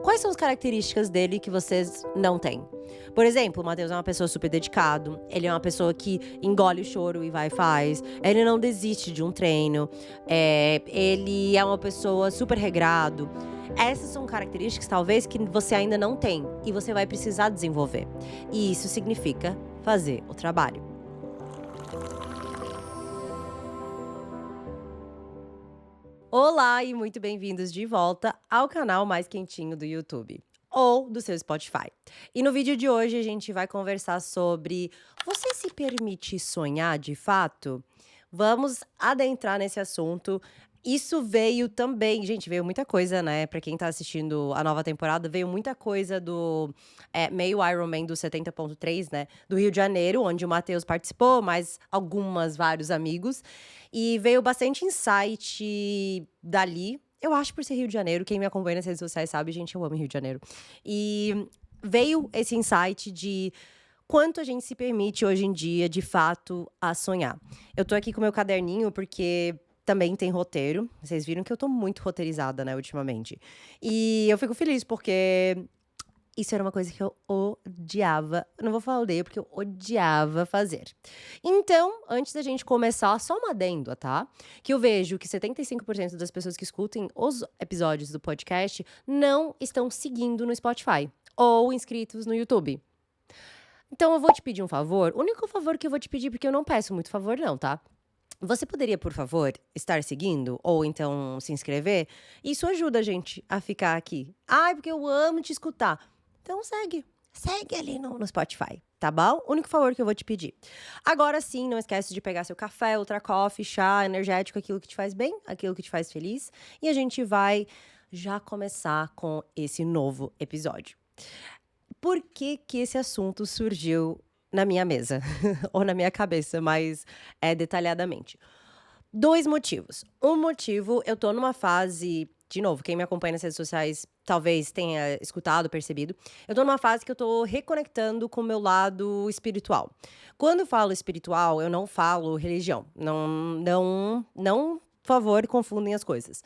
Quais são as características dele que vocês não têm? Por exemplo, o Matheus é uma pessoa super dedicado, ele é uma pessoa que engole o choro e vai e faz, ele não desiste de um treino, ele é uma pessoa super regrado. Essas são características, talvez, que você ainda não tem e você vai precisar desenvolver. E isso significa fazer o trabalho. Olá e muito bem-vindos de volta ao canal mais quentinho do YouTube ou do seu Spotify. E no vídeo de hoje a gente vai conversar sobre: você se permite sonhar de fato? Vamos adentrar nesse assunto. Isso veio também, gente, veio muita coisa, né? Pra quem tá assistindo a nova temporada, veio muita coisa do meio Ironman do 70.3, né? Do Rio de Janeiro, onde o Matheus participou, mais vários amigos. E veio bastante insight dali. Eu acho por ser Rio de Janeiro, quem me acompanha nas redes sociais sabe, gente, eu amo Rio de Janeiro. E veio esse insight de quanto a gente se permite hoje em dia, de fato, a sonhar. Eu tô aqui com o meu caderninho porque também tem roteiro. Vocês viram que eu tô muito roteirizada, né, ultimamente. E eu fico feliz porque isso era uma coisa que eu odiava. Eu não vou falar odeio, porque eu odiava fazer. Então, antes da gente começar, só um adendo, tá? Que eu vejo que 75% das pessoas que escutem os episódios do podcast não estão seguindo no Spotify ou inscritos no YouTube. Então, eu vou te pedir um favor. O único favor que eu vou te pedir, porque eu não peço muito favor, não, tá? Você poderia, por favor, estar seguindo ou então se inscrever? Isso ajuda a gente a ficar aqui. Ai, porque eu amo te escutar. Então segue. Segue ali no Spotify, tá bom? Único favor que eu vou te pedir. Agora sim, não esquece de pegar seu café, ultra coffee, chá, energético, aquilo que te faz bem, aquilo que te faz feliz. E a gente vai já começar com esse novo episódio. Por que que esse assunto surgiu na minha mesa? Ou na minha cabeça, mais detalhadamente. 2 motivos. Um motivo, eu tô numa fase, de novo, quem me acompanha nas redes sociais talvez tenha escutado, percebido. Eu tô numa fase que eu tô reconectando com o meu lado espiritual. Quando eu falo espiritual, eu não falo religião. Não, por favor, confundem as coisas.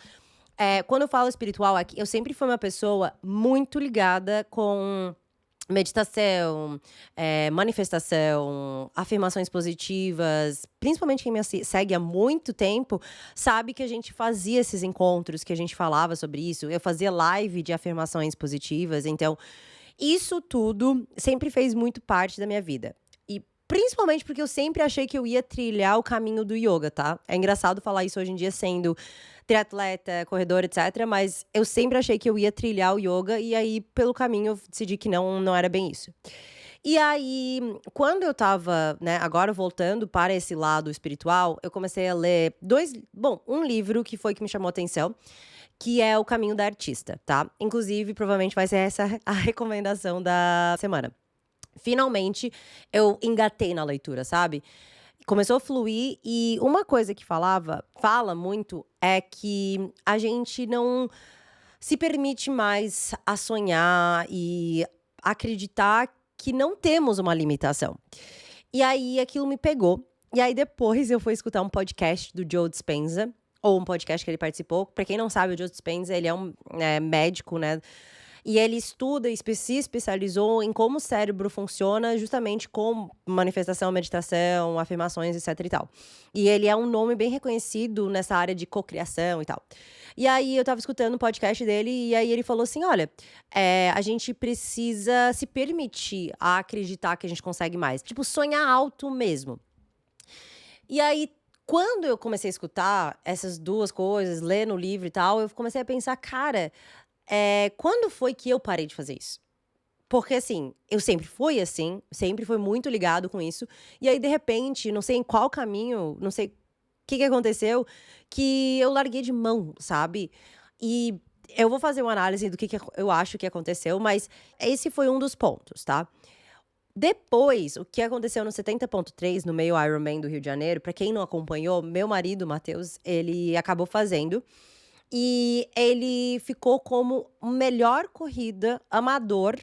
Quando eu falo espiritual aqui, eu sempre fui uma pessoa muito ligada com meditação, manifestação, afirmações positivas. Principalmente quem me segue há muito tempo sabe que a gente fazia esses encontros, que a gente falava sobre isso. Eu fazia live de afirmações positivas. Então, isso tudo sempre fez muito parte da minha vida. E principalmente porque eu sempre achei que eu ia trilhar o caminho do yoga, tá? É engraçado falar isso hoje em dia sendo triatleta, corredora, etc. Mas eu sempre achei que eu ia trilhar o yoga e aí, pelo caminho, eu decidi que não era bem isso. E aí, quando eu tava, né, agora voltando para esse lado espiritual, eu comecei a ler um livro que foi que me chamou a atenção, que é O Caminho da Artista, tá? Inclusive, provavelmente vai ser essa a recomendação da semana. Finalmente, eu engatei na leitura, sabe? Começou a fluir e uma coisa que fala muito, é que a gente não se permite mais a sonhar e acreditar que não temos uma limitação. E aí aquilo me pegou. E aí depois eu fui escutar um podcast do Joe Dispenza, ou um podcast que ele participou. Pra quem não sabe, o Joe Dispenza, ele é um médico, né? E ele estuda e se especializou em como o cérebro funciona justamente com manifestação, meditação, afirmações, etc e tal. E ele é um nome bem reconhecido nessa área de cocriação e tal. E aí eu tava escutando o podcast dele e aí ele falou assim: olha, a gente precisa se permitir a acreditar que a gente consegue mais. Tipo, sonhar alto mesmo. E aí, quando eu comecei a escutar essas duas coisas, ler no livro e tal, eu comecei a pensar, cara, quando foi que eu parei de fazer isso? Porque, assim, eu sempre fui assim, sempre fui muito ligado com isso. E aí, de repente, não sei em qual caminho, não sei o que aconteceu, que eu larguei de mão, sabe? E eu vou fazer uma análise do que eu acho que aconteceu, mas esse foi um dos pontos, tá? Depois, o que aconteceu no 70.3, no meio Ironman do Rio de Janeiro, pra quem não acompanhou, meu marido, Matheus, ele acabou fazendo. E ele ficou como o melhor corrida amador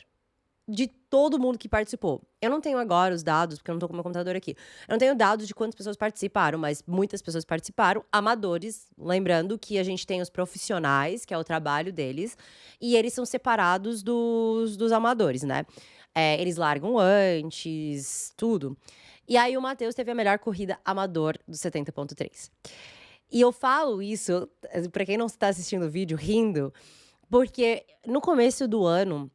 de todo mundo que participou. Eu não tenho agora os dados, porque eu não tô com o meu computador aqui. Eu não tenho dados de quantas pessoas participaram, mas muitas pessoas participaram, amadores. Lembrando que a gente tem os profissionais, que é o trabalho deles, e eles são separados dos amadores, né? Eles largam antes, tudo. E aí o Matheus teve a melhor corrida amador do 70,3. E eu falo isso, pra quem não está assistindo o vídeo, rindo, porque no começo do ano,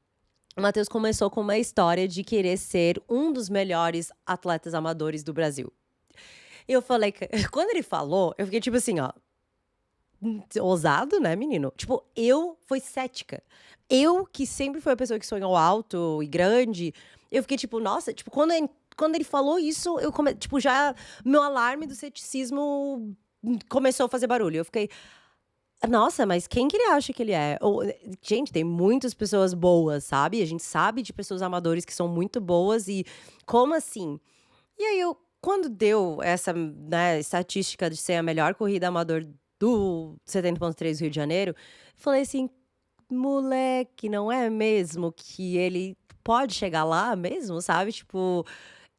o Matheus começou com uma história de querer ser um dos melhores atletas amadores do Brasil. E eu falei, quando ele falou, eu fiquei tipo assim, ó, ousado, né, menino? Tipo, eu fui cética. Eu, que sempre fui a pessoa que sonhou alto e grande, eu fiquei tipo, nossa, tipo, quando ele falou isso, tipo, já meu alarme do ceticismo começou a fazer barulho. Eu fiquei, nossa, mas quem que ele acha que ele é? Gente, tem muitas pessoas boas, sabe? A gente sabe de pessoas amadores que são muito boas e como assim? E aí quando deu essa, né, estatística de ser a melhor corrida amador do 70,3 do Rio de Janeiro, falei assim, moleque, não é mesmo que ele pode chegar lá mesmo, sabe? Tipo,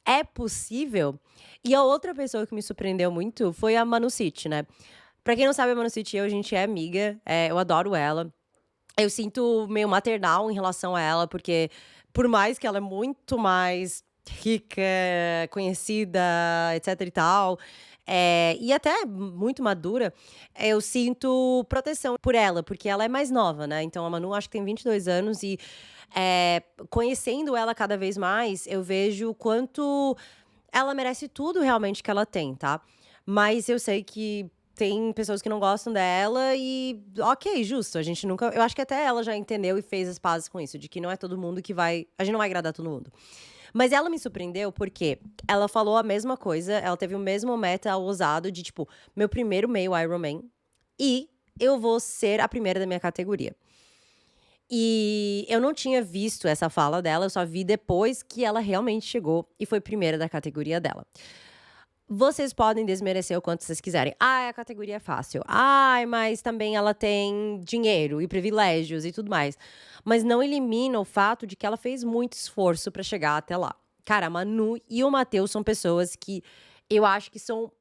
é possível? E a outra pessoa que me surpreendeu muito foi a Manu City, né? Pra quem não sabe, a Manu City e eu, a gente é amiga, eu adoro ela. Eu sinto meio maternal em relação a ela, porque por mais que ela é muito mais rica, conhecida, etc e tal, e até muito madura, eu sinto proteção por ela, porque ela é mais nova, né? Então a Manu acho que tem 22 anos e conhecendo ela cada vez mais, eu vejo o quanto ela merece tudo realmente que ela tem, tá? Mas eu sei que tem pessoas que não gostam dela e ok, justo. A gente nunca. Eu acho que até ela já entendeu e fez as pazes com isso, de que não é todo mundo que vai. A gente não vai agradar todo mundo. Mas ela me surpreendeu porque ela falou a mesma coisa, ela teve o mesmo meta ousado de tipo, meu primeiro meio Ironman e eu vou ser a primeira da minha categoria. E eu não tinha visto essa fala dela, eu só vi depois que ela realmente chegou e foi primeira da categoria dela. Vocês podem desmerecer o quanto vocês quiserem. A categoria é fácil. Ai, mas também ela tem dinheiro e privilégios e tudo mais. Mas não elimina o fato de que ela fez muito esforço pra chegar até lá. Cara, a Manu e o Matheus são pessoas que eu acho que são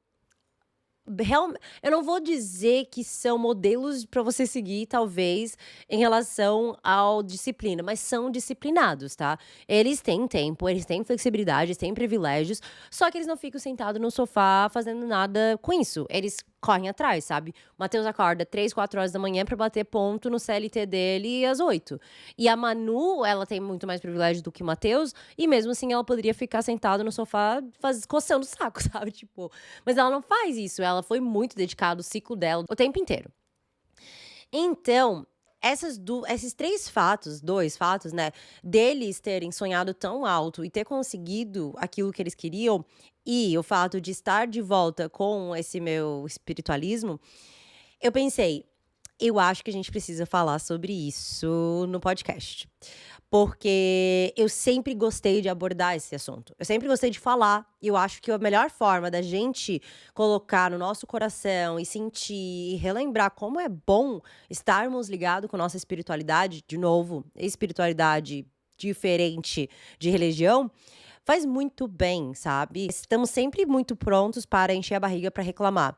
eu não vou dizer que são modelos pra você seguir, talvez, em relação ao disciplina, mas são disciplinados, tá? Eles têm tempo, eles têm flexibilidade, eles têm privilégios, só que eles não ficam sentados no sofá fazendo nada com isso. Eles correm atrás, sabe? O Matheus acorda 3, 4 horas da manhã pra bater ponto no CLT dele às 8. E a Manu, ela tem muito mais privilégio do que o Matheus, e mesmo assim ela poderia ficar sentada no sofá coçando o saco, sabe? Tipo, mas ela não faz isso, ela foi muito dedicada, o ciclo dela, o tempo inteiro. Então, esses dois fatos, né, deles terem sonhado tão alto e ter conseguido aquilo que eles queriam, e o fato de estar de volta com esse meu espiritualismo, eu pensei, eu acho que a gente precisa falar sobre isso no podcast. Porque eu sempre gostei de abordar esse assunto. Eu sempre gostei de falar. E eu acho que a melhor forma da gente colocar no nosso coração e sentir e relembrar como é bom estarmos ligados com nossa espiritualidade, de novo, espiritualidade diferente de religião, faz muito bem, sabe? Estamos sempre muito prontos para encher a barriga para reclamar.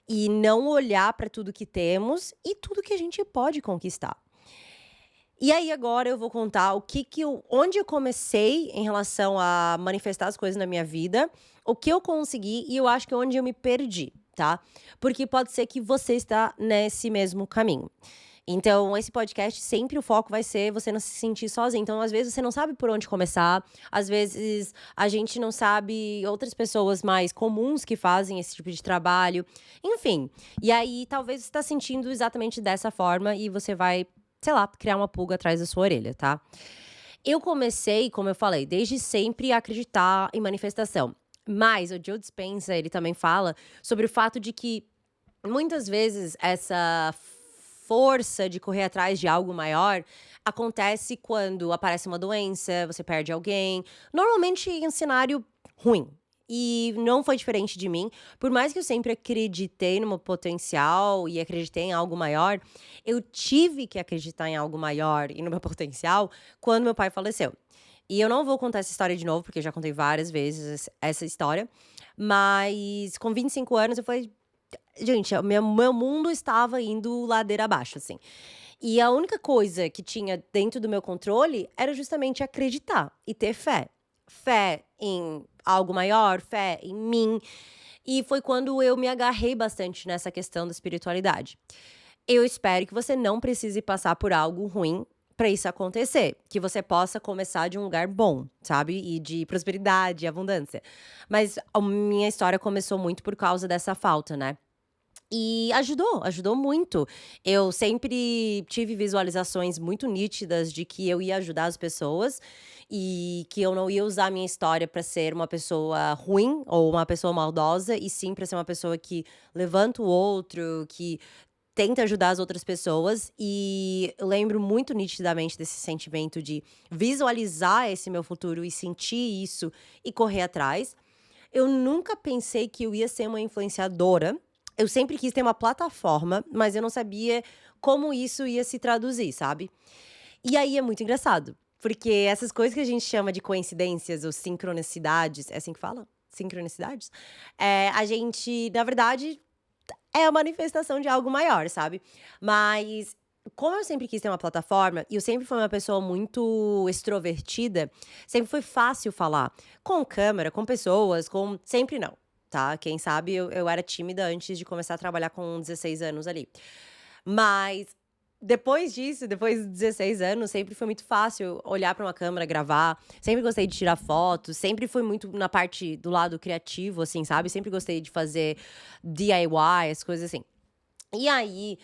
E não olhar para tudo que temos e tudo que a gente pode conquistar. E aí agora eu vou contar onde eu comecei em relação a manifestar as coisas na minha vida, o que eu consegui e eu acho que onde eu me perdi, tá? Porque pode ser que você está nesse mesmo caminho. Então, esse podcast, sempre o foco vai ser você não se sentir sozinho. Então, às vezes, você não sabe por onde começar. Às vezes, a gente não sabe outras pessoas mais comuns que fazem esse tipo de trabalho. Enfim. E aí, talvez você está sentindo exatamente dessa forma e você vai, sei lá, criar uma pulga atrás da sua orelha, tá? Eu comecei, como eu falei, desde sempre a acreditar em manifestação. Mas o Joe Dispenza, ele também fala sobre o fato de que muitas vezes essa força de correr atrás de algo maior acontece quando aparece uma doença, você perde alguém, normalmente em um cenário ruim. E não foi diferente de mim. Por mais que eu sempre acreditei no meu potencial e acreditei em algo maior, eu tive que acreditar em algo maior e no meu potencial quando meu pai faleceu. E eu não vou contar essa história de novo, porque eu já contei várias vezes essa história, mas com 25 anos eu falei: "Gente, o meu mundo estava indo ladeira abaixo, assim". E a única coisa que tinha dentro do meu controle era justamente acreditar e ter fé. Fé em algo maior, fé em mim. E foi quando eu me agarrei bastante nessa questão da espiritualidade. Eu espero que você não precise passar por algo ruim para isso acontecer, que você possa começar de um lugar bom, sabe, e de prosperidade e abundância. Mas a minha história começou muito por causa dessa falta, né. E ajudou muito. Eu sempre tive visualizações muito nítidas de que eu ia ajudar as pessoas e que eu não ia usar a minha história para ser uma pessoa ruim ou uma pessoa maldosa, e sim para ser uma pessoa que levanta o outro, que tenta ajudar as outras pessoas. E eu lembro muito nitidamente desse sentimento de visualizar esse meu futuro e sentir isso e correr atrás. Eu nunca pensei que eu ia ser uma influenciadora. Eu sempre quis ter uma plataforma, mas eu não sabia como isso ia se traduzir, sabe. E aí é muito engraçado, porque essas coisas que a gente chama de coincidências ou sincronicidades, é assim que fala? Sincronicidades? A gente, na verdade, é a manifestação de algo maior, sabe. Mas, como eu sempre quis ter uma plataforma, e eu sempre fui uma pessoa muito extrovertida, sempre foi fácil falar com câmera, com pessoas, com sempre não, tá. Quem sabe eu era tímida antes de começar a trabalhar com 16 anos ali. Mas depois disso, depois de 16 anos, sempre foi muito fácil olhar pra uma câmera, gravar. Sempre gostei de tirar fotos, sempre fui muito na parte do lado criativo, assim, sabe. Sempre gostei de fazer DIY, as coisas assim. E aí,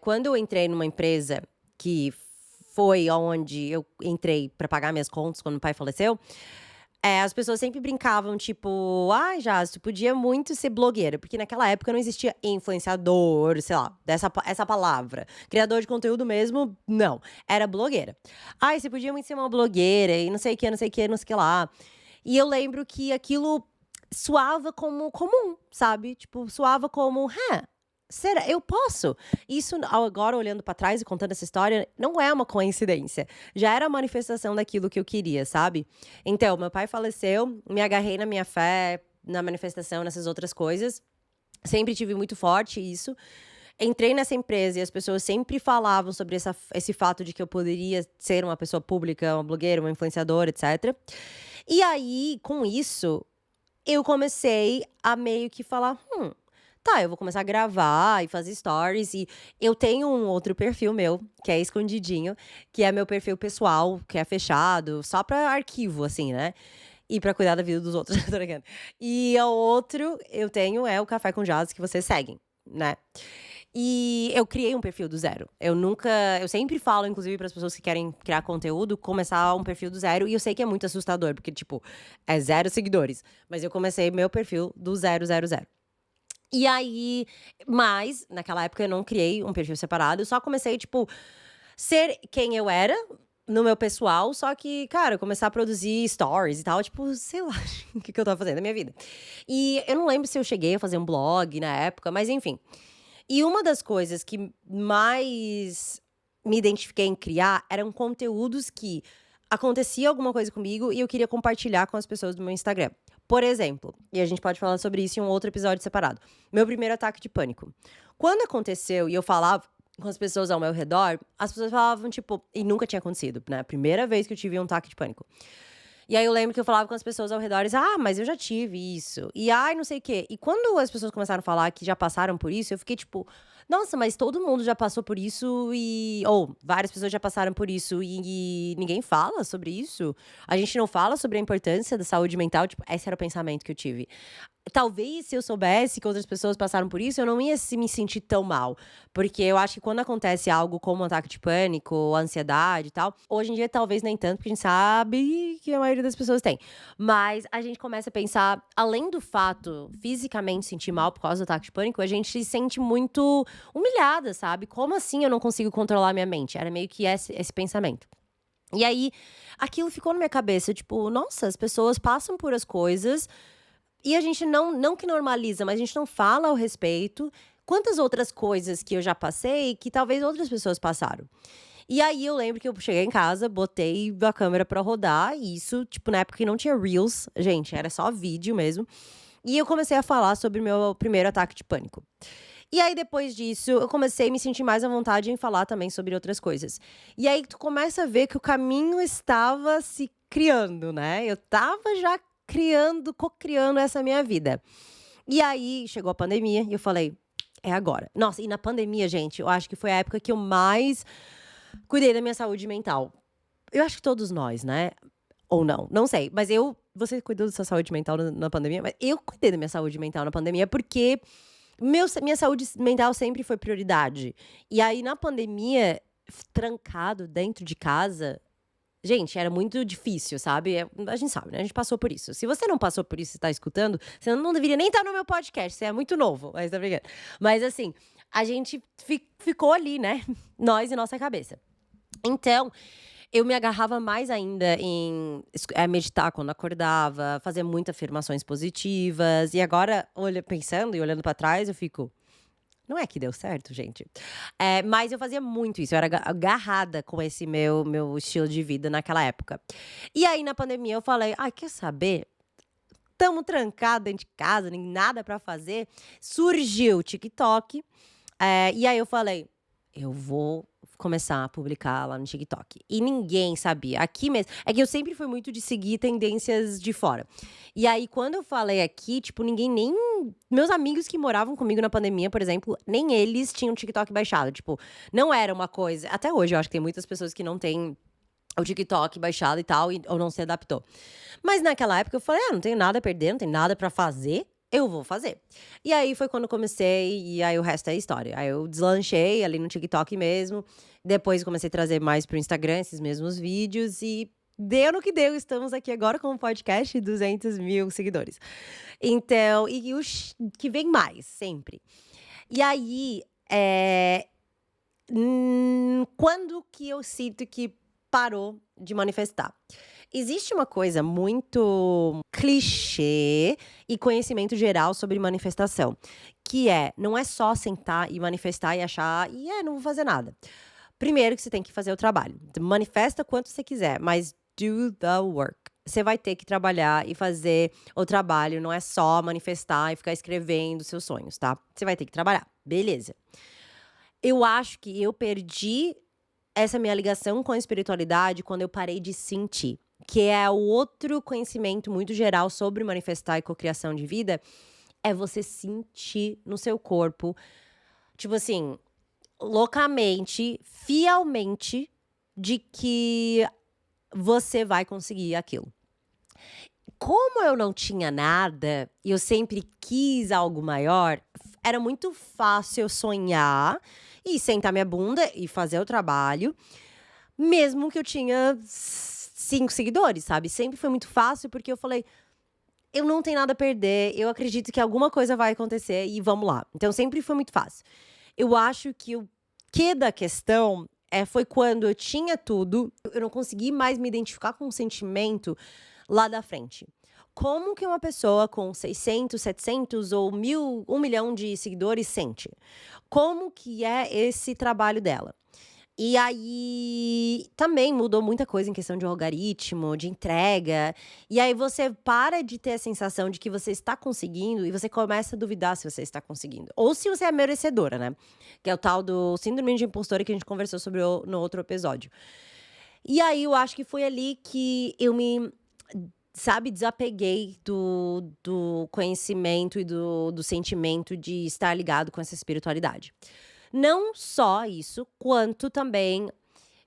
quando eu entrei numa empresa que foi aonde eu entrei pra pagar minhas contas quando meu pai faleceu, as pessoas sempre brincavam, tipo: "Ai, Jasi, tu podia muito ser blogueira", porque naquela época não existia influenciador, sei lá, essa palavra. Criador de conteúdo mesmo, não, era blogueira. "Ai, você podia muito ser uma blogueira e não sei o que, não sei o que, não sei o que lá". E eu lembro que aquilo soava como comum, sabe, tipo, soava como: "Hã, será? Eu posso?". Isso agora olhando pra trás e contando essa história, não é uma coincidência, já era a manifestação daquilo que eu queria, sabe. Então, meu pai faleceu, me agarrei na minha fé, na manifestação, nessas outras coisas, sempre tive muito forte isso. Entrei nessa empresa e as pessoas sempre falavam sobre esse fato de que eu poderia ser uma pessoa pública, uma blogueira, uma influenciadora, etcétera. E aí, com isso, eu comecei a meio que falar: tá, eu vou começar a gravar e fazer stories". E eu tenho um outro perfil meu, que é escondidinho, que é meu perfil pessoal, que é fechado, só pra arquivo, assim, né, e pra cuidar da vida dos outros, tô brincando. E o outro eu tenho é o Café com Jazz, que vocês seguem, né. E eu criei um perfil do zero. Eu sempre falo, inclusive, para as pessoas que querem criar conteúdo, começar um perfil do zero, e eu sei que é muito assustador, porque, tipo, é 0 seguidores, mas eu comecei meu perfil do zero, zero, zero. E aí, mas naquela época eu não criei um perfil separado, eu só comecei, tipo, ser quem eu era no meu pessoal, só que, cara, começar a produzir stories e tal, tipo, sei lá o que que eu estava fazendo na minha vida. E eu não lembro se eu cheguei a fazer um blog na época, mas enfim. E uma das coisas que mais me identifiquei em criar eram conteúdos que acontecia alguma coisa comigo e eu queria compartilhar com as pessoas do meu Instagram. Por exemplo, e a gente pode falar sobre isso em um outro episódio separado, meu primeiro ataque de pânico. Quando aconteceu e eu falava com as pessoas ao meu redor, as pessoas falavam, tipo, e nunca tinha acontecido, né? Primeira vez que eu tive um ataque de pânico. E aí eu lembro que eu falava com as pessoas ao redor, "Ah, mas eu já tive isso", e "Ai, não sei o quê". E quando as pessoas começaram a falar que já passaram por isso, eu fiquei tipo: "Nossa, mas todo mundo já passou por isso ou várias pessoas já passaram por isso e ninguém fala sobre isso? A gente não fala sobre a importância da saúde mental?". Tipo, esse era o pensamento que eu tive. Talvez se eu soubesse que outras pessoas passaram por isso, eu não ia me sentir tão mal. Porque eu acho que quando acontece algo como um ataque de pânico, ou ansiedade e tal, hoje em dia talvez nem tanto, porque a gente sabe que a maioria das pessoas tem. Mas a gente começa a pensar, além do fato fisicamente sentir mal por causa do ataque de pânico, a gente se sente muito humilhada, sabe? Como assim eu não consigo controlar minha mente? Era meio que esse pensamento. E aí, aquilo ficou na minha cabeça, tipo, nossa, as pessoas passam por as coisas e a gente não que normaliza, mas a gente não fala ao respeito. Quantas outras coisas que eu já passei que talvez outras pessoas passaram. E aí eu lembro que eu cheguei em casa, botei a câmera pra rodar, e isso, tipo, na época que não tinha Reels, gente, era só vídeo mesmo. E eu comecei a falar sobre o meu primeiro ataque de pânico. E aí, depois disso, eu comecei a me sentir mais à vontade em falar também sobre outras coisas. E aí tu começa a ver que o caminho estava se criando, né? Eu tava já criando, co-criando essa minha vida. E aí chegou a pandemia e eu falei, é agora. Nossa, e na pandemia, gente, eu acho que foi a época que eu mais cuidei da minha saúde mental. Eu acho que todos nós, né? Ou não, não sei. Mas você cuidou da sua saúde mental na pandemia? Mas eu cuidei da minha saúde mental na pandemia porque minha saúde mental sempre foi prioridade. E aí, na pandemia, trancado dentro de casa, gente, era muito difícil, sabe? A gente sabe, né? A gente passou por isso. Se você não passou por isso e tá escutando, você não deveria nem estar no meu podcast. Você é muito novo, mas tá brincando. Mas assim, a gente ficou ali, né? Nós e nossa cabeça. Então, eu me agarrava mais ainda em meditar quando acordava, fazer muitas afirmações positivas. E agora, pensando e olhando pra trás, eu fico. Não é que deu certo, gente. Mas eu fazia muito isso, eu era agarrada com esse meu estilo de vida naquela época. E aí, na pandemia, eu falei: "Ai, quer saber? Tamo trancado dentro de casa, nem nada pra fazer". Surgiu o TikTok, e aí eu falei: "Eu vou começar a publicar lá no TikTok". E ninguém sabia. Aqui mesmo é que eu sempre fui muito de seguir tendências de fora. E aí, quando eu falei aqui, tipo, ninguém nem meus amigos que moravam comigo na pandemia, por exemplo, nem eles tinham TikTok baixado, tipo, não era uma coisa até hoje eu acho que tem muitas pessoas que não têm o TikTok baixado e tal, ou não se adaptou. Mas naquela época eu falei: "Ah, não tenho nada a perder, não tenho nada pra fazer, eu vou fazer". E aí foi quando eu comecei, e aí o resto é história. Aí eu deslanchei ali no TikTok mesmo, depois comecei a trazer mais para o Instagram esses mesmos vídeos e deu no que deu, estamos aqui agora com um podcast e 200.000 seguidores. Então, e os que vem mais, sempre. E aí, quando que eu sinto que parou de manifestar? Existe uma coisa muito clichê e conhecimento geral sobre manifestação, que não é só sentar e manifestar e achar, não vou fazer nada. Primeiro que você tem que fazer o trabalho. Manifesta quanto você quiser, mas do the work. Você vai ter que trabalhar e fazer o trabalho, não é só manifestar e ficar escrevendo seus sonhos, tá? Você vai ter que trabalhar, beleza. Eu acho que eu perdi essa minha ligação com a espiritualidade quando eu parei de sentir, que é o outro conhecimento muito geral sobre manifestar e cocriação de vida, é você sentir no seu corpo, tipo assim, loucamente, fielmente, de que você vai conseguir aquilo. Como eu não tinha nada e eu sempre quis algo maior, era muito fácil eu sonhar e sentar minha bunda e fazer o trabalho, mesmo que eu tinha 5 seguidores, sabe? Sempre foi muito fácil, porque eu falei: "Eu não tenho nada a perder, eu acredito que alguma coisa vai acontecer e vamos lá". Então sempre foi muito fácil. Eu acho que o quê da questão, foi quando eu tinha tudo, eu não consegui mais me identificar com o sentimento lá da frente. Como que uma pessoa com 600, 700 ou 1.000, 1.000.000 de seguidores sente? Como que é esse trabalho dela? E aí, também mudou muita coisa em questão de algoritmo, de entrega. E aí você para de ter a sensação de que você está conseguindo e você começa a duvidar se você está conseguindo. Ou se você é merecedora, né? Que é o tal do síndrome de impostora que a gente conversou sobre no outro episódio. E aí eu acho que foi ali que eu me, sabe, desapeguei do conhecimento e do sentimento de estar ligado com essa espiritualidade. Não só isso, quanto também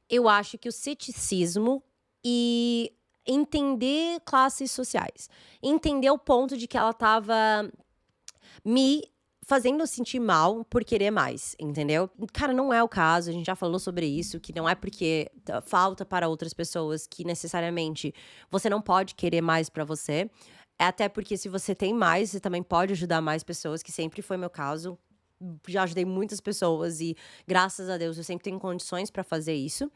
eu acho que o ceticismo e entender classes sociais. Entender o ponto de que ela estava me fazendo sentir mal por querer mais, entendeu? Cara, não é o caso, a gente já falou sobre isso, que não é porque falta para outras pessoas que necessariamente você não pode querer mais pra você. É até porque se você tem mais, você também pode ajudar mais pessoas, que sempre foi meu caso. Já ajudei muitas pessoas e, graças a Deus, eu sempre tenho condições pra fazer isso.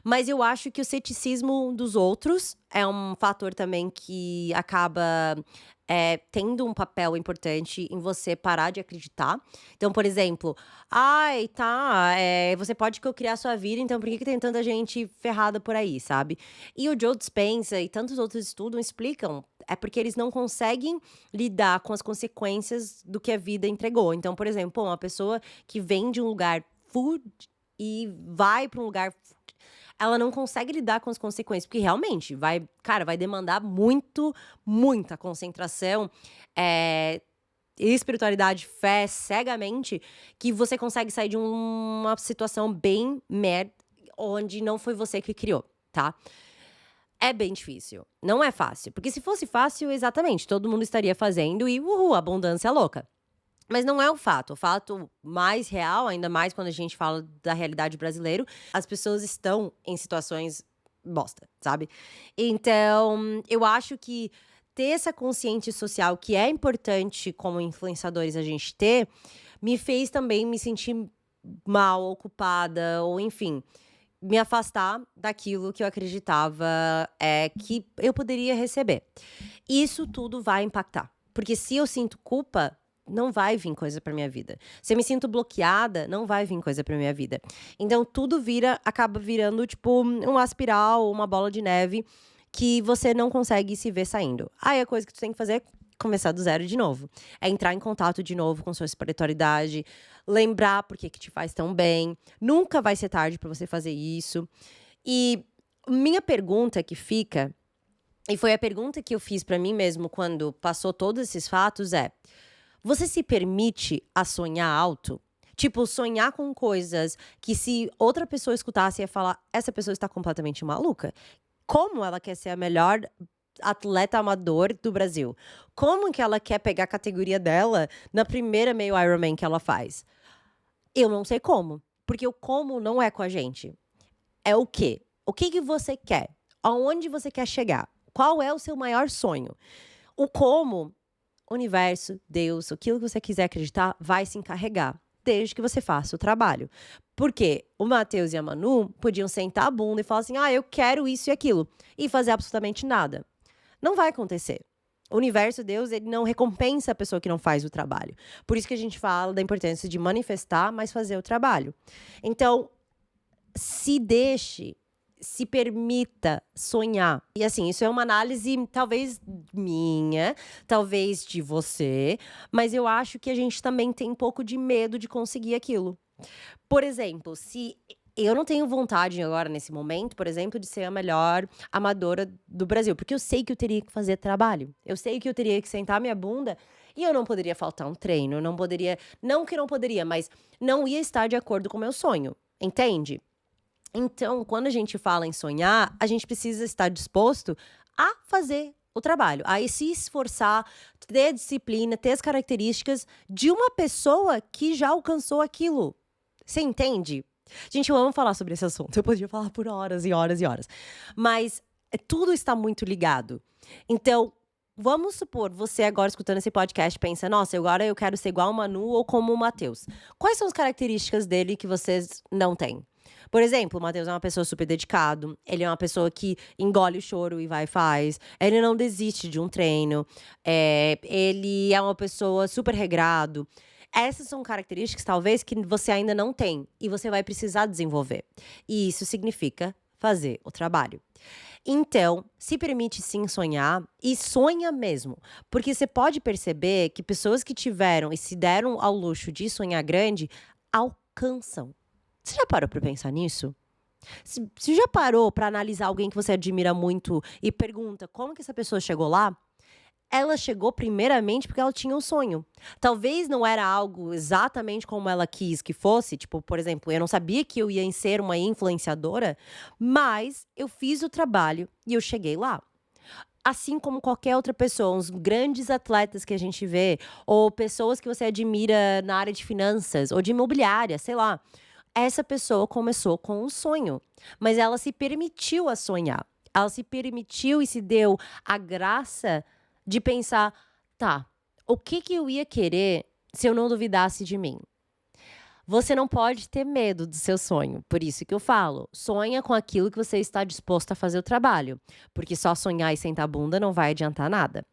Mas eu acho que o ceticismo dos outros é um fator também que acaba tendo um papel importante em você parar de acreditar. Então, por exemplo, ai, tá, você pode criar sua vida, então por que tem tanta gente ferrada por aí, sabe? E o Joe Dispenza e tantos outros estudos explicam, é porque eles não conseguem lidar com as consequências do que a vida entregou. Então, por exemplo, pô, uma pessoa que vem de um lugar food e vai para um lugar ela não consegue lidar com as consequências, porque realmente vai demandar muita concentração, espiritualidade, fé, cegamente, que você consegue sair de uma situação bem merda, onde não foi você que criou, tá? É bem difícil, não é fácil, porque se fosse fácil, exatamente, todo mundo estaria fazendo e abundância louca. Mas não é o fato mais real, ainda mais quando a gente fala da realidade brasileira, as pessoas estão em situações bosta, sabe. Então, eu acho que ter essa consciência social que é importante como influenciadores a gente ter, me fez também me sentir mal, ocupada ou enfim, me afastar daquilo que eu acreditava, que eu poderia receber. Isso tudo vai impactar, porque se eu sinto culpa, não vai vir coisa pra minha vida. Se eu me sinto bloqueada, não vai vir coisa pra minha vida. Então tudo acaba virando tipo uma espiral, uma bola de neve que você não consegue se ver saindo. Aí a coisa que tu tem que fazer é começar do zero de novo. É entrar em contato de novo com sua espiritualidade, lembrar por que te faz tão bem. Nunca vai ser tarde pra você fazer isso. E minha pergunta que fica, e foi a pergunta que eu fiz pra mim mesmo quando passou todos esses fatos, você se permite a sonhar alto? Tipo, sonhar com coisas que se outra pessoa escutasse ia falar, essa pessoa está completamente maluca. Como ela quer ser a melhor atleta amador do Brasil? Como que ela quer pegar a categoria dela na primeira meio Ironman que ela faz? Eu não sei como, porque o como não é com a gente. É o quê? O que você quer? Aonde você quer chegar? Qual é o seu maior sonho? O como, universo, Deus, aquilo que você quiser acreditar, vai se encarregar, desde que você faça o trabalho. Porque o Matheus e a Manu podiam sentar a bunda e falar assim, eu quero isso e aquilo, e fazer absolutamente nada. Não vai acontecer. O universo, Deus, ele não recompensa a pessoa que não faz o trabalho. Por isso que a gente fala da importância de manifestar, mas fazer o trabalho. Então, se permita sonhar. E assim, isso é uma análise talvez minha, talvez de você, mas eu acho que a gente também tem um pouco de medo de conseguir aquilo. Por exemplo, se eu não tenho vontade agora, nesse momento, por exemplo, de ser a melhor amadora do Brasil, porque eu sei que eu teria que fazer trabalho. Eu sei que eu teria que sentar minha bunda e eu não poderia faltar um treino, eu não poderia, não que não poderia, mas não ia estar de acordo com o meu sonho, entende? Então, quando a gente fala em sonhar, a gente precisa estar disposto a fazer o trabalho, a se esforçar, ter disciplina, ter as características de uma pessoa que já alcançou aquilo. Você entende? Gente, eu amo falar sobre esse assunto. Eu podia falar por horas e horas e horas. Mas tudo está muito ligado. Então, vamos supor, você agora escutando esse podcast pensa, nossa, agora eu quero ser igual o Manu ou como o Matheus. Quais são as características dele que vocês não têm? Por exemplo, o Matheus é uma pessoa super dedicado, ele é uma pessoa que engole o choro e vai e faz, ele não desiste de um treino, ele é uma pessoa super regrado. Essas são características, talvez, que você ainda não tem e você vai precisar desenvolver. E isso significa fazer o trabalho. Então, se permite sim sonhar e sonha mesmo. Porque você pode perceber que pessoas que tiveram e se deram ao luxo de sonhar grande, alcançam. Você já parou pra pensar nisso? Você já parou pra analisar alguém que você admira muito e pergunta como que essa pessoa chegou lá? Ela chegou primeiramente porque ela tinha um sonho. Talvez não era algo exatamente como ela quis que fosse, tipo, por exemplo, eu não sabia que eu ia ser uma influenciadora, mas eu fiz o trabalho e eu cheguei lá. Assim como qualquer outra pessoa, uns grandes atletas que a gente vê, ou pessoas que você admira na área de finanças ou de imobiliária, sei lá. Essa pessoa começou com um sonho, mas ela se permitiu a sonhar. Ela se permitiu e se deu a graça de pensar, tá, o que eu ia querer se eu não duvidasse de mim? Você não pode ter medo do seu sonho, por isso que eu falo, sonha com aquilo que você está disposto a fazer o trabalho, porque só sonhar e sentar a bunda não vai adiantar nada.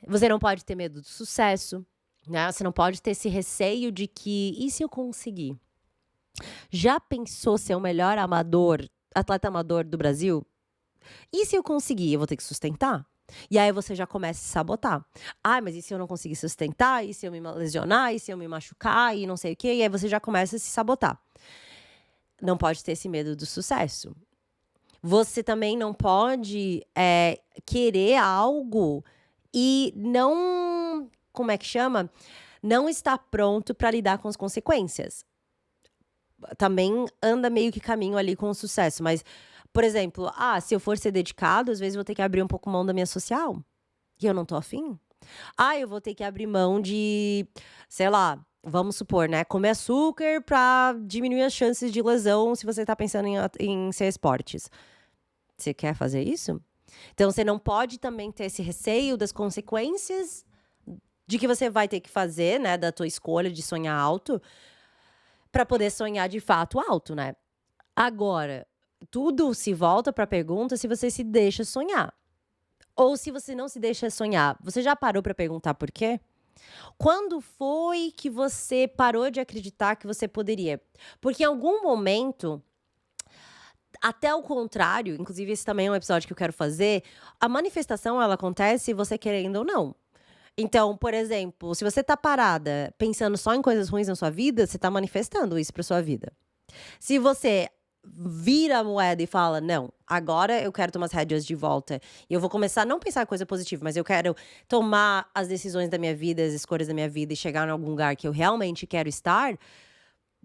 Você não pode ter medo do sucesso, né? Você não pode ter esse receio de que, e se eu conseguir? Já pensou ser o melhor atleta amador do Brasil? E se eu conseguir, eu vou ter que sustentar? E aí você já começa a se sabotar. Ah, mas e se eu não conseguir sustentar? E se eu me lesionar? E se eu me machucar? E não sei o quê? E aí você já começa a se sabotar. Não pode ter esse medo do sucesso. Você também não pode querer algo e não, como é que chama? Não estar pronto para lidar com as consequências. Também anda meio que caminho ali com o sucesso, mas, por exemplo, se eu for ser dedicado, às vezes eu vou ter que abrir um pouco mão da minha social, e eu não tô afim. Eu vou ter que abrir mão de, sei lá, vamos supor, né, comer açúcar pra diminuir as chances de lesão se você tá pensando em ser esportes. Você quer fazer isso? Então você não pode também ter esse receio das consequências de que você vai ter que fazer, né, da tua escolha de sonhar alto, pra poder sonhar de fato alto, né. Agora, tudo se volta pra pergunta se você se deixa sonhar. Ou se você não se deixa sonhar. Você já parou pra perguntar por quê? Quando foi que você parou de acreditar que você poderia? Porque em algum momento, até o contrário, inclusive esse também é um episódio que eu quero fazer, a manifestação ela acontece você querendo ou não. Então, por exemplo, se você tá parada pensando só em coisas ruins na sua vida, você tá manifestando isso pra sua vida. Se você vira a moeda e fala: "Não, agora eu quero tomar as rédeas de volta e eu vou começar a não pensar em coisa positiva, mas eu quero tomar as decisões da minha vida, as escolhas da minha vida e chegar em algum lugar que eu realmente quero estar",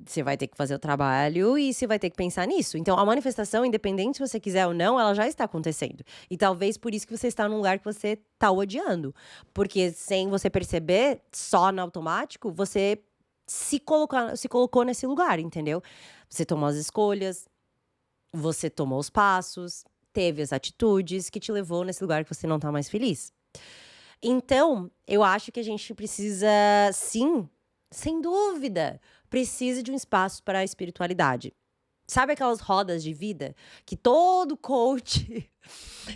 você vai ter que fazer o trabalho e você vai ter que pensar nisso. Então a manifestação, independente se você quiser ou não, ela já está acontecendo. E talvez por isso que você está num lugar que você tá odiando. Porque sem você perceber, só no automático, você se colocou nesse lugar, entendeu? Você tomou as escolhas, você tomou os passos, teve as atitudes que te levou nesse lugar que você não tá mais feliz. Então, eu acho que a gente precisa sim, sem dúvida, precisa de um espaço para a espiritualidade. Sabe aquelas rodas de vida que todo coach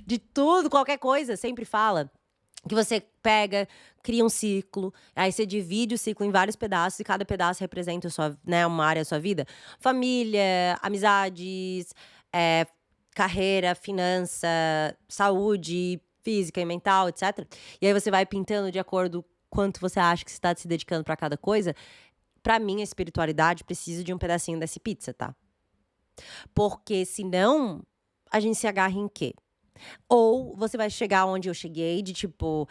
de tudo, qualquer coisa, sempre fala? Que você pega, cria um ciclo, aí você divide o ciclo em vários pedaços e cada pedaço representa né, uma área da sua vida. Família, amizades, eh, carreira, finança, saúde física e mental, etc. E aí você vai pintando de acordo quanto você acha que você está se dedicando para cada coisa. Pra mim, a espiritualidade precisa de um pedacinho dessa pizza, tá? Porque senão, a gente se agarra em quê? Ou você vai chegar onde eu cheguei, de tipo,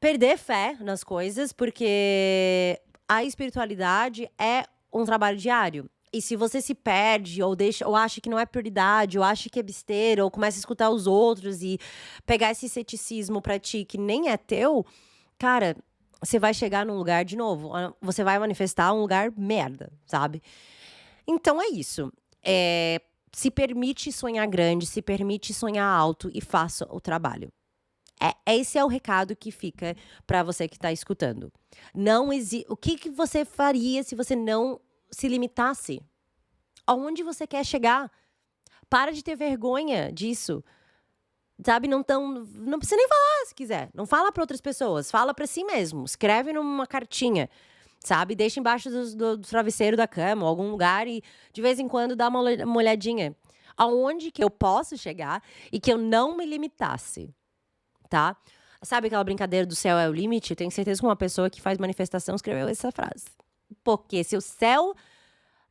perder fé nas coisas, porque a espiritualidade é um trabalho diário. E se você se perde, ou deixa, ou acha que não é prioridade, ou acha que é besteira, ou começa a escutar os outros e pegar esse ceticismo pra ti que nem é teu, cara, você vai chegar num lugar de novo. Você vai manifestar um lugar merda, sabe? Então é isso. Se permite sonhar grande, se permite sonhar alto e faça o trabalho. Esse é o recado que fica pra você que tá escutando. O que você faria se você não se limitasse? Aonde você quer chegar? Para de ter vergonha disso. Sabe, não precisa nem falar se quiser. Não fala pra outras pessoas, fala pra si mesmo. Escreve numa cartinha, sabe? Deixa embaixo do travesseiro da cama ou algum lugar e de vez em quando dá uma olhadinha. Aonde que eu posso chegar e que eu não me limitasse, tá? Sabe aquela brincadeira do céu é o limite? Eu tenho certeza que uma pessoa que faz manifestação escreveu essa frase. Porque se o céu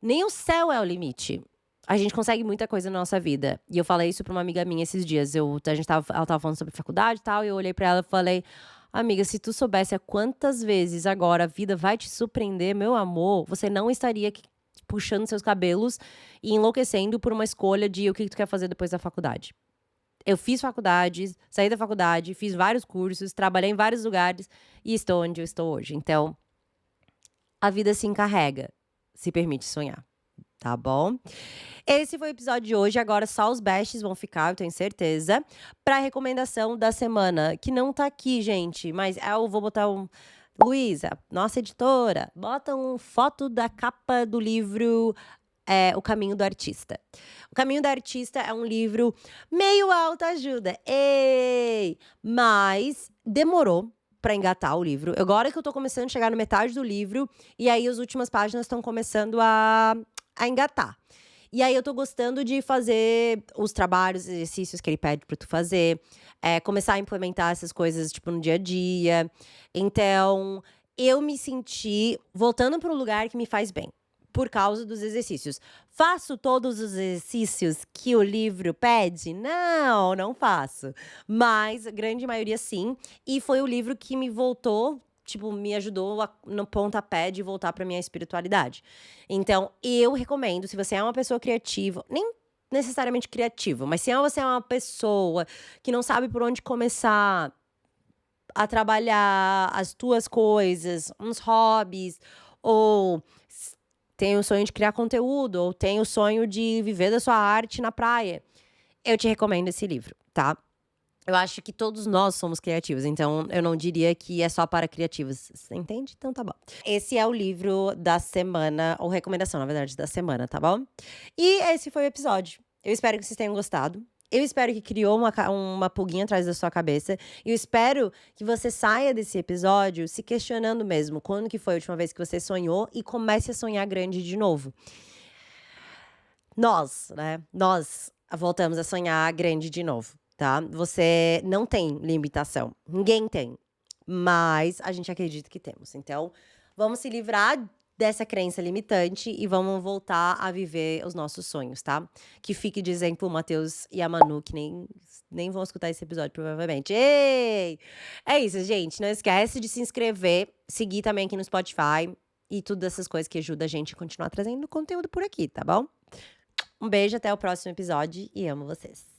nem o céu é o limite. A gente consegue muita coisa na nossa vida. E eu falei isso pra uma amiga minha esses dias. Ela tava falando sobre faculdade e tal, e eu olhei pra ela e falei: "Amiga, se tu soubesse a quantas vezes agora a vida vai te surpreender, meu amor, você não estaria aqui puxando seus cabelos e enlouquecendo por uma escolha de o que tu quer fazer depois da faculdade." Eu fiz faculdade, saí da faculdade, fiz vários cursos, trabalhei em vários lugares e estou onde eu estou hoje. Então, a vida se encarrega, se permite sonhar, tá bom? Esse foi o episódio de hoje, agora só os bestes vão ficar, eu tenho certeza. Pra recomendação da semana, que não tá aqui, gente, mas eu vou botar Luísa, nossa editora, bota uma foto da capa do livro O Caminho do Artista. O Caminho do Artista é um livro meio autoajuda, ei! Mas demorou pra engatar o livro. Agora que eu tô começando a chegar na metade do livro, e aí as últimas páginas estão começando a engatar. E aí eu tô gostando de fazer os trabalhos, os exercícios que ele pede pra tu fazer, começar a implementar essas coisas, tipo, no dia a dia. Então, eu me senti voltando para um lugar que me faz bem, por causa dos exercícios. Faço todos os exercícios que o livro pede? Não, não faço. Mas a grande maioria sim. E foi o livro que me voltou, tipo, me ajudou no pontapé de voltar pra minha espiritualidade. Então, eu recomendo, se você é uma pessoa criativa, nem necessariamente criativa, mas se você é uma pessoa que não sabe por onde começar a trabalhar as tuas coisas, uns hobbies, ou tem o sonho de criar conteúdo, ou tem o sonho de viver da sua arte na praia, eu te recomendo esse livro, tá? Eu acho que todos nós somos criativos, então eu não diria que é só para criativos. Você entende? Então tá bom. Esse é o livro da semana, ou recomendação, na verdade, da semana, tá bom? E esse foi o episódio. Eu espero que vocês tenham gostado. Eu espero que criou uma pulguinha atrás da sua cabeça. E eu espero que você saia desse episódio se questionando mesmo quando que foi a última vez que você sonhou e comece a sonhar grande de novo. Nós, né? Nós voltamos a sonhar grande de novo, tá? Você não tem limitação. Ninguém tem. Mas a gente acredita que temos. Então, vamos se livrar dessa crença limitante e vamos voltar a viver os nossos sonhos, tá? Que fique de exemplo o Matheus e a Manu, que nem vão escutar esse episódio, provavelmente. Ei! É isso, gente. Não esquece de se inscrever, seguir também aqui no Spotify e tudo essas coisas que ajudam a gente a continuar trazendo conteúdo por aqui, tá bom? Um beijo, até o próximo episódio e amo vocês.